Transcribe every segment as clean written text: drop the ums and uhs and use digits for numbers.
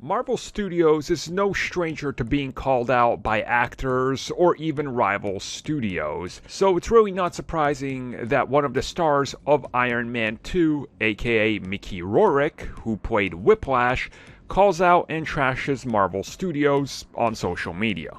Marvel Studios is no stranger to being called out by actors or even rival studios, so it's really not surprising that one of the stars of Iron Man 2, aka Mickey Rourke, who played Whiplash, calls out and trashes Marvel Studios on social media.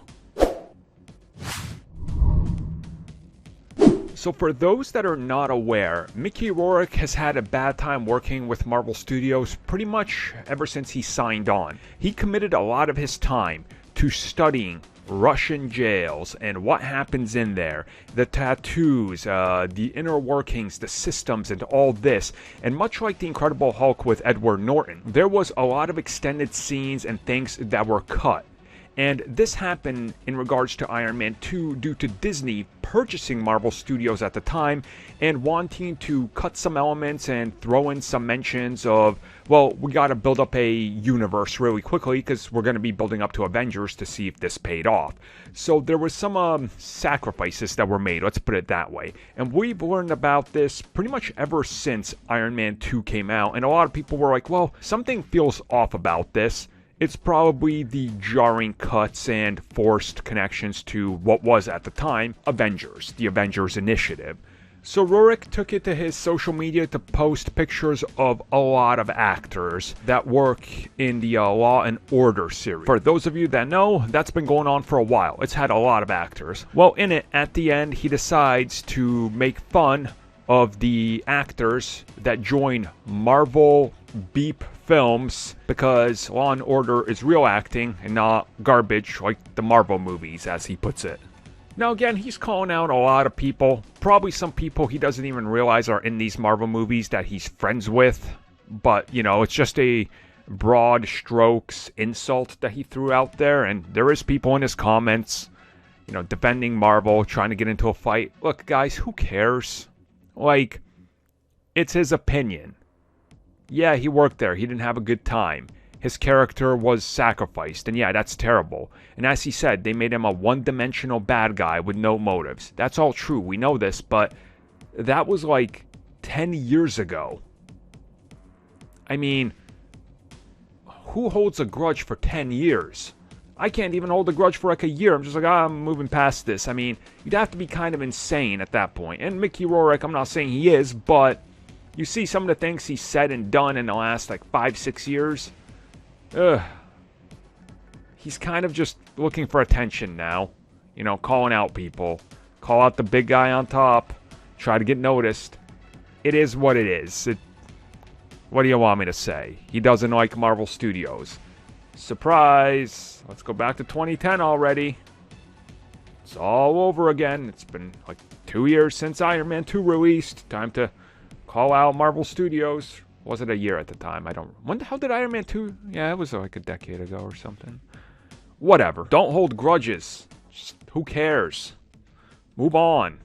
So for those that are not aware, Mickey Rourke has had a bad time working with Marvel Studios pretty much ever since he signed on. He committed a lot of his time to studying Russian jails and what happens in there, the tattoos, the inner workings, the systems, and all this. And much like the Incredible Hulk with Edward Norton, there was a lot of extended scenes and things that were cut. And this happened in regards to Iron Man 2 due to Disney purchasing Marvel Studios at the time and wanting to cut some elements and throw in some mentions of, well, we got to build up a universe really quickly because we're going to be building up to Avengers to see if this paid off. So there was some sacrifices that were made, let's put it that way. And we've learned about this pretty much ever since Iron Man 2 came out. And a lot of people were like, well, something feels off about this. It's probably the jarring cuts and forced connections to what was at the time Avengers, the Avengers Initiative. So Rourke took it to his social media to post pictures of a lot of actors that work in the Law and Order series. For those of you that know, that's been going on for a while. It's had a lot of actors. Well, in it, at the end, he decides to make fun of the actors that join Marvel Beep films because Law and Order is real acting and not garbage like the Marvel movies, as he puts it. Now again, he's calling out a lot of people, probably some people he doesn't even realize are in these Marvel movies that he's friends with, but you know, it's just a broad strokes insult that he threw out there, and there is people in his comments, you know, defending Marvel, trying to get into a fight. Look guys, who cares? Like, it's his opinion. Yeah, he worked there. He didn't have a good time. His character was sacrificed. And yeah, that's terrible. And as he said, they made him a one-dimensional bad guy with no motives. That's all true. We know this. But that was like 10 years ago. I mean, who holds a grudge for 10 years? I can't even hold a grudge for like a year. I'm just like, I'm moving past this. I mean, you'd have to be kind of insane at that point. And Mickey Rourke, I'm not saying he is, but you see some of the things he's said and done in the last like 5-6 years. He's kind of just looking for attention now. You know, calling out people. Call out the big guy on top. Try to get noticed. It is what it is. What do you want me to say? He doesn't like Marvel Studios. Surprise! Let's go back to 2010 already. It's all over again. It's been like 2 years since Iron Man 2 released. Time to call out Marvel Studios. Was it a year at the time? I don't... When the hell did Iron Man 2... Yeah, it was like a decade ago or something. Whatever. Don't hold grudges. Just, who cares? Move on.